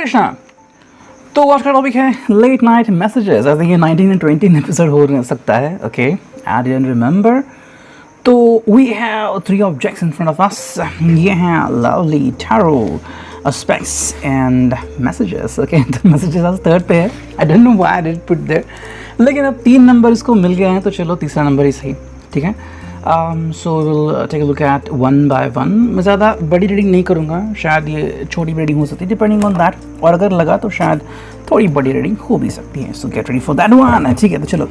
कृष्णा। तो आज का टॉपिक है late night messages. I think ये 19 एंड 20 एपिसोड हो सकता है। Okay, I didn't remember. तो we have 3 objects in front of us. ये हैं lovely tarot aspects and messages. Okay, तो मैसेजेस आज थर्ड पे है। I don't know why I did put there, लेकिन अब 3 नंबर इसको मिल गए हैं तो चलो तीसरा नंबर ही सही। ठीक है, so will take a look at one by one. मैं ज़्यादा बड़ी रीडिंग नहीं करूँगा, शायद ये छोटी रीडिंग हो सकती है डिपेंडिंग ऑन दैट, और अगर लगा तो शायद थोड़ी बड़ी रीडिंग हो भी सकती है। सो get ready for that one. ठीक है, तो चलो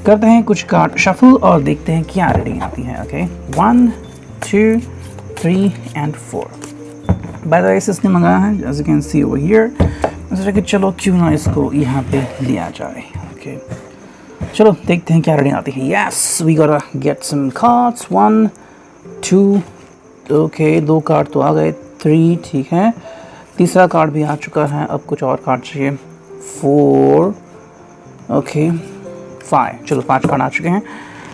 करते हैं कुछ कार्ड शफल और देखते हैं क्या रीडिंग आती है। Okay, 1 2 3 and 4। By the way इसने मंगाया है, as you can see over here. मैं सोचा कि चलो क्यों ना इसको यहाँ पे लिया जाए। ओके, चलो देखते हैं क्या रीडिंग आती है। Yes, we gotta get some cards. 1 2। Okay, 2 card तो आ गए। 3, ठीक है, तीसरा कार्ड भी आ चुका है। अब कुछ और कार्ड चाहिए। 4, ओके, 5। चलो 5 कार्ड आ चुके हैं।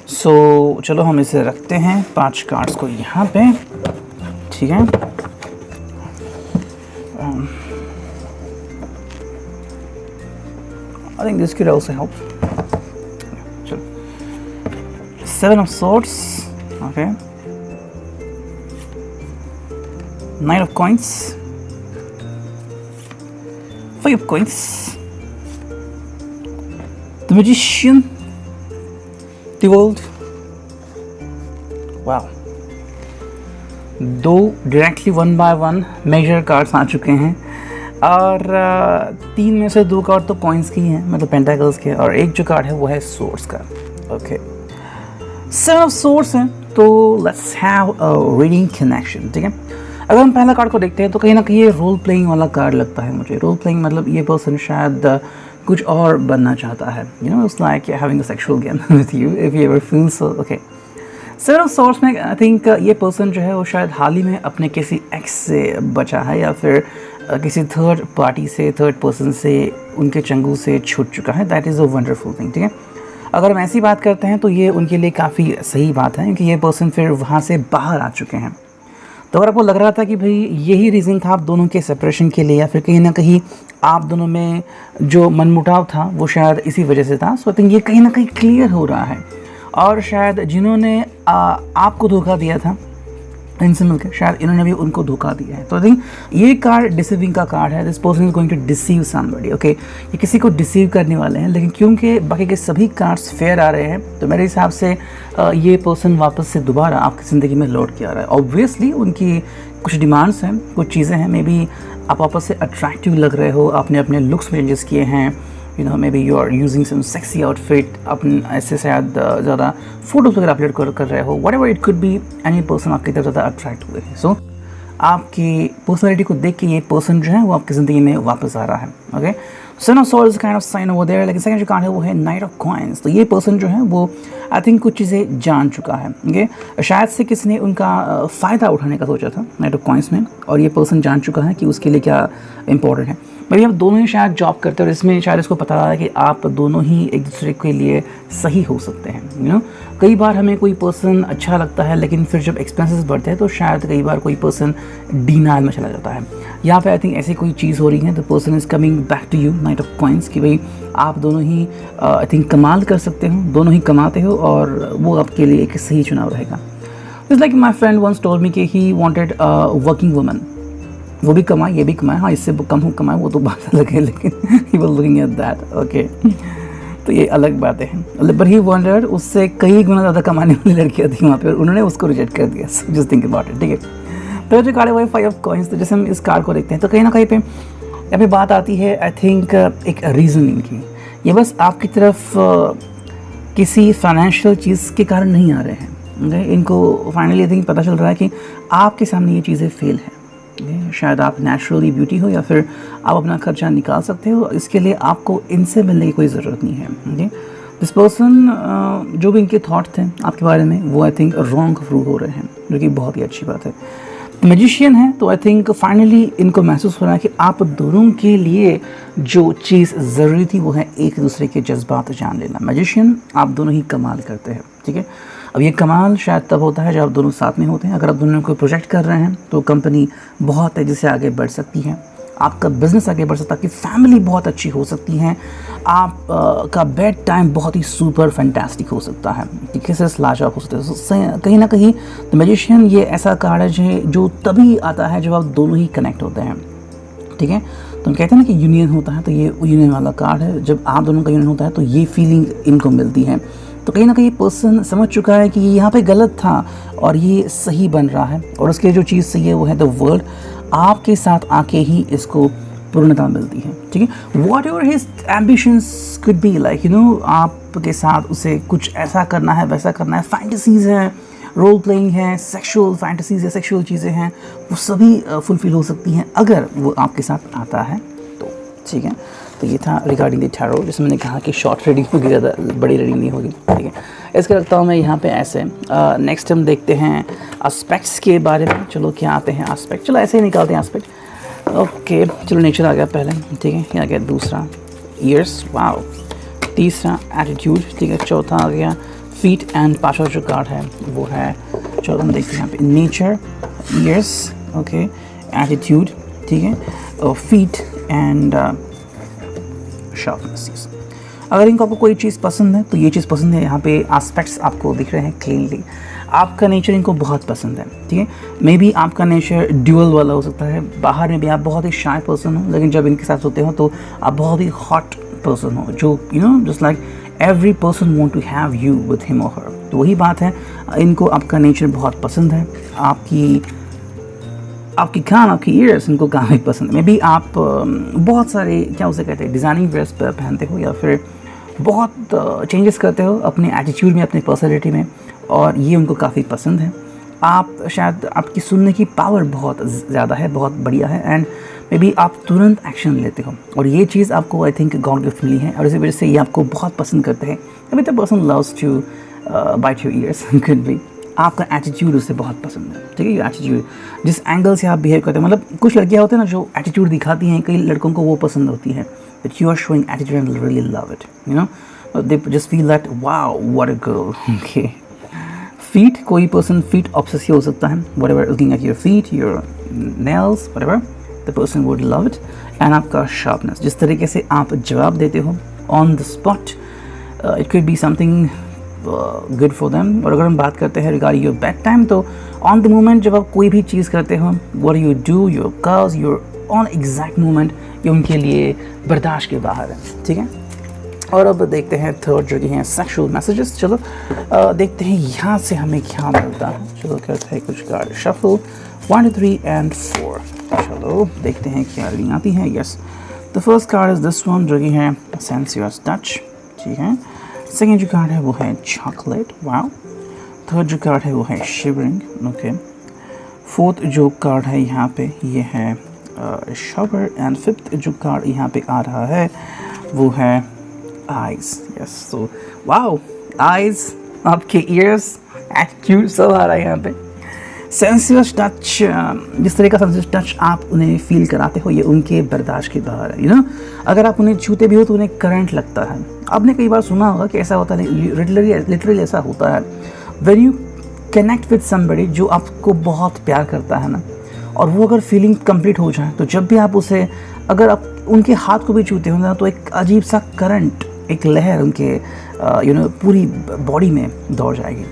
सो चलो हम इसे रखते हैं 5 कार्ड्स को यहाँ पे। ठीक है, I think this could also help. Chalo. 7 of Swords. Okay. 9 of Coins. 5 of Coins. The Magician. The World. Wow. 2 directly 1 by 1 major cards आ चुके हैं, और 3 में से 2 कार्ड तो कॉइन्स की हैं, मतलब पेंटाकल्स के, और एक जो कार्ड है वो है सोर्स का। ओके, 7 ऑफ सोर्स है, तो let's have a reading connection. ठीक है, अगर हम पहला कार्ड को देखते हैं तो कहीं ना कहीं ये रोल प्लेइंग वाला कार्ड लगता है मुझे। रोल प्लेइंग मतलब ये पर्सन शायद कुछ और बनना चाहता है। You know, it's like having a sexual game with you if you ever feel so. Okay, 7 of source में आई थिंक ये पर्सन जो है वो शायद हाल ही में अपने किसी एक्स से बचा है, या फिर किसी थर्ड पार्टी से, थर्ड पर्सन से, उनके चंगुल से छूट चुका है। That is a wonderful thing. ठीक है, अगर हम ऐसी बात करते हैं तो ये उनके लिए काफ़ी सही बात है, क्योंकि ये पर्सन फिर वहाँ से बाहर आ चुके हैं। तो अगर आपको लग रहा था कि भाई यही रीज़न था आप दोनों के सेपरेशन के लिए, या फिर कहीं ना कहीं आप दोनों में जो मनमुटाव था वो शायद इसी वजह से था, सो आई थिंक ये कहीं ना कहीं क्लियर हो रहा है। और शायद जिन्होंने आपको धोखा दिया था इनसे मिलकर, शायद इन्होंने भी उनको धोखा दिया है। तो आई थिंक ये कार्ड डिसीविंग का कार्ड है। This person is going to deceive somebody. Okay, ये किसी को डिसीव करने वाले हैं, लेकिन क्योंकि बाकी के सभी कार्ड्स फेयर आ रहे हैं तो मेरे हिसाब से ये पर्सन वापस से दोबारा आपकी ज़िंदगी में लौट के आ रहा है। ऑब्वियसली उनकी कुछ डिमांड्स हैं, कुछ चीज़ें हैं। मे बी आप वापस से अट्रैक्टिव लग रहे हो, आपने अपने लुक्स में चेंजेस किए हैं। You know, maybe you are using some sexy outfit, अपन ऐसे शायद ज़्यादा फोटोज़ वगैरह अपलोड कर रहे हो। Whatever it could be, any person आपकी तरफ ज़्यादा अट्रैक्ट हुए हैं। सो आपकी पर्सनैलिटी को देख के ये पर्सन जो है वो आपकी ज़िंदगी में वापस आ रहा है। Okay, son of swords kind of sign over there. लेकिन सेकंड जो कार्ड है वो है नाइट ऑफ कॉइन्स। तो ये पर्सन जो है वो आई थिंक कुछ चीज़ें जान चुका है। ओके, शायद से किसी ने उनका फ़ायदा उठाने का सोचा था नाइट ऑफ कॉइन्स में, और ये पर्सन जान चुका है कि उसके लिए क्या इंपॉर्टेंट है। भाई आप दोनों ही शायद जॉब करते हैं और इसमें शायद इसको पता है कि आप दोनों ही एक दूसरे के लिए सही हो सकते हैं। यू नो, कई बार हमें कोई पर्सन अच्छा लगता है, लेकिन फिर जब एक्सपेंसेस बढ़ते हैं तो शायद कई बार कोई पर्सन डिनाइल में चला जाता है। यहाँ पे आई थिंक ऐसी कोई चीज़ हो रही है। The person is coming back to you, knight of coins, कि भाई आप दोनों ही आई थिंक कमाल कर सकते हो, दोनों ही कमाते हो, और वो आपके लिए एक सही चुनाव रहेगा। It's like my friend once told me कि he wanted a working woman. वो भी कमाए, ये भी कमाए, हाँ इससे कम हो कमाए वो तो बात अलग है, लेकिन he was looking at that. Okay, तो ये अलग बातें हैं। बट ही वांटेड उससे कई गुना ज़्यादा कमाने वाली लड़कियाँ थी वहाँ पे, और उन्होंने उसको रिजेक्ट कर दिया। So just think about it. ठीक है, तो जो कार्ड है वो 5 ऑफ कॉइन्स। तो जैसे हम इस कार्ड को देखते हैं तो कहीं ना कहीं पे यहाँ पे बात आती है आई थिंक एक रीज़निंग की। ये बस आपकी तरफ किसी फाइनेंशियल चीज़ के कारण नहीं आ रहे हैं। ओके, इनको फाइनली आई थिंक पता चल रहा है कि आपके सामने ये चीज़ें फेल हैं। शायद आप नेचुरली ब्यूटी हो, या फिर आप अपना खर्चा निकाल सकते हो, इसके लिए आपको इनसे मिलने की कोई ज़रूरत नहीं है। ओके, दिस पर्सन जो भी इनके थॉट थे आपके बारे में वो आई थिंक रॉन्ग प्रूव हो रहे हैं, जो कि बहुत ही अच्छी बात है। मैजिशियन है तो आई थिंक फाइनली इनको महसूस हो रहा है कि आप दोनों के लिए जो चीज़ ज़रूरी थी वो है एक दूसरे के जज्बात जान लेना। मैजिशियन, आप दोनों ही कमाल करते हैं। ठीक है, अब ये कमाल शायद तब होता है जब आप दोनों साथ में होते हैं। अगर आप दोनों कोई प्रोजेक्ट कर रहे हैं तो कंपनी बहुत तेज़ी से आगे बढ़ सकती है। आपका बिजनेस आगे बढ़ सकता है, आपकी फैमिली बहुत अच्छी हो सकती है, आप का बेड टाइम बहुत ही सुपर फैंटास्टिक हो सकता है, किसी से लाजवाब हो सकता है। कहीं ना कहीं द मैजिशियन ये ऐसा कार्ड है जो तभी आता है जब आप दोनों ही कनेक्ट होते हैं, ठीक है। तो हम कहते हैं ना कि यूनियन होता है, तो ये यूनियन वाला कार्ड है। जब आप दोनों का यूनियन होता है तो ये फीलिंग इनको मिलती है। तो कहीं ना कहीं पर्सन समझ चुका है कि यहाँ पे गलत था और ये सही बन रहा है, और उसके जो चीज़ सही है वो है द वर्ल्ड। आपके साथ आके ही इसको पूर्णता मिलती है, ठीक है। What ever his ambitions could be like, you know, आपके साथ उसे कुछ ऐसा करना है, वैसा करना है, फैंटेसीज़ हैं, रोल प्लेइंग है, सेक्सुअल फैंटेसीज या सेक्सुअल चीज़ें हैं, वो सभी फुलफिल हो सकती हैं अगर वो आपके साथ आता है तो, ठीक है। तो ये था रिगार्डिंग द टैरो, जिसमें मैंने कहा कि शॉर्ट रीडिंग होगी, ज़्यादा बड़ी रीडिंग नहीं होगी, ठीक है। इसके रखता हूँ मैं यहाँ पे ऐसे। नेक्स्ट हम देखते हैं एस्पेक्ट्स के बारे में। चलो क्या आते हैं एस्पेक्ट, चलो ऐसे ही निकालते हैं एस्पेक्ट। ओके, चलो नेचर आ गया पहले, ठीक है। यहाँ आ गया दूसरा ईयर्स, वाओ। तीसरा एटीट्यूड, ठीक है। चौथा आ गया फीट, एंड पांचवा जो कार्ड है वो है, चलो हम देखते हैं यहाँ पे नेचर, ईयर्स, ओके, एटीट्यूड, ठीक है, और फीट एंड शार्पनेस। अगर इनको आपको कोई चीज़ पसंद है तो ये चीज़ पसंद है। यहाँ पे एस्पेक्ट्स आपको दिख रहे हैं क्लीनली। आपका नेचर इनको बहुत पसंद है, ठीक है। मे बी आपका नेचर ड्यूअल वाला हो सकता है, बाहर में भी आप बहुत ही शाय पर्सन हो, लेकिन जब इनके साथ होते हो तो आप बहुत ही हॉट पर्सन हो, जो you know just like every person want to have you with him और हर। तो वही बात है, इनको आपका नेचर बहुत पसंद है, आपकी कान, आपकी ईयर्स इनको काफ़ी पसंद है। मे बी आप बहुत सारे क्या उसे कहते हैं डिज़ाइनिंग ड्रेस पहनते हो, या फिर बहुत चेंजेस करते हो अपने एटीट्यूड में, अपनी पर्सनैलिटी में, और ये उनको काफ़ी पसंद है। आप शायद, आपकी सुनने की पावर बहुत ज़्यादा है, बहुत बढ़िया है, एंड मे बी आप तुरंत एक्शन लेते हो, और ये चीज़ आपको आई थिंक गॉड गिफ्ट मिली है, और इसी वजह से ये आपको बहुत पसंद करते हैं। अभी the person loves to bite your ears, could be आपका एटीट्यूड उसे बहुत पसंद है, ठीक है। ये एटीट्यूड, जिस एंगल से आप बिहेव करते हैं, मतलब कुछ लड़कियाँ होती हैं ना जो एटीट्यूड दिखाती हैं, कई लड़कों को वो पसंद होती है, that you are showing attitude and really love it, you know, they just feel that wow what a girl, okay. Feet, कोई पर्सन फीट ऑब्सेसिव हो सकता है, whatever looking at your feet, your nails, whatever the person would love it. And आपका sharpness, जिस तरीके से आप जवाब देते हो on the spot, it could be something good for them. और अगर हम बात करते हैं रिगार्डिंग योर बेड टाइम, तो ऑन द मोमेंट जब आप कोई भी चीज़ करते हो, what you do, your curves, your on exact moment, ये उनके लिए बर्दाश्त के बाहर है, ठीक है। और अब देखते हैं थर्ड जो कि हैं सेक्सुअल मैसेजेस। चलो देखते हैं यहाँ से हमें क्या मिलता है। चलो करते हैं कुछ कार्ड शफल, 1 3 and 4। चलो देखते हैं क्या रीडिंग आती है। Yes, the first card is this one जो कि है सेंसियस टच, ठीक है। सेकेंड जो कार्ड है वो है चॉकलेट, वाओ। थर्ड जो कार्ड है वो है शिवरिंग, ओके। फोर्थ जो कार्ड है यहाँ पे ये है शावर, एंड फिफ्थ जो कार्ड यहाँ पे आ रहा है वो है eyes. Yes, so wow, eyes, आपके ईयर्स, एटीट्यूड सब आ रहा है यहाँ पे। सेंसियस टच, जिस तरह का सेंसियस टच आप उन्हें फील कराते हो, ये उनके बर्दाश्त के बाहर है, यू नो। अगर आप उन्हें छूते भी हो तो उन्हें करंट लगता है। आपने कई बार सुना होगा कि ऐसा होता है, लिटरली ऐसा होता है, when you connect with somebody जो आपको बहुत प्यार करता है ना, और वो अगर फीलिंग कंप्लीट हो जाए, तो जब भी आप उसे, अगर आप उनके हाथ को भी छूते हो ना, तो एक अजीब सा करंट, एक लहर उनके यू नो पूरी बॉडी में दौड़ जाएगी।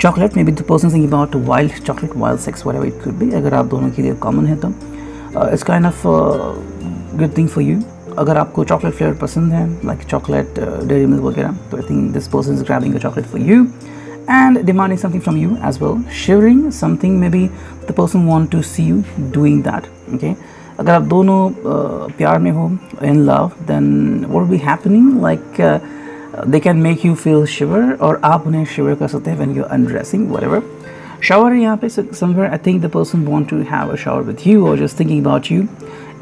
Chocolate, may be the person thinking about wild chocolate, wild sex, whatever it could B. अगर आप दोनों के लिए कॉमन है तो it's kind of good thing for you. अगर आपको चॉकलेट फ्लेवर पसंद है, लाइक चॉकलेट, डेयरी मिल्क वगैरह, तो I think this person is grabbing a chocolate for you and demanding something from you as well. Shivering something, maybe the person want to see you doing that, okay. अगर आप दोनों प्यार में हो, in love, then what will be happening, like they can make you feel shiver, और आप उन्हें shiver कर सकते हैं when you're undressing, whatever. Shower यहाँ पे somewhere I think the person want to have a shower with you or just thinking about you.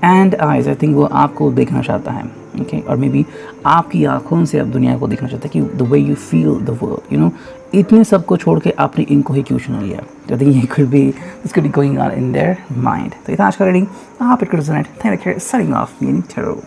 And eyes, I think वो आपको देखना चाहता है, okay? और मे बी आपकी आँखों से आप दुनिया को देखना चाहते हैं कि the way you feel the world, you know. इतने सब को छोड़ के आपने इनको ही क्यों चुन लिया? आई थिंक ये could be going on in their mind. तो ये था आज का रीडिंग, आप इट कर thank you, signing off, meaning tarot.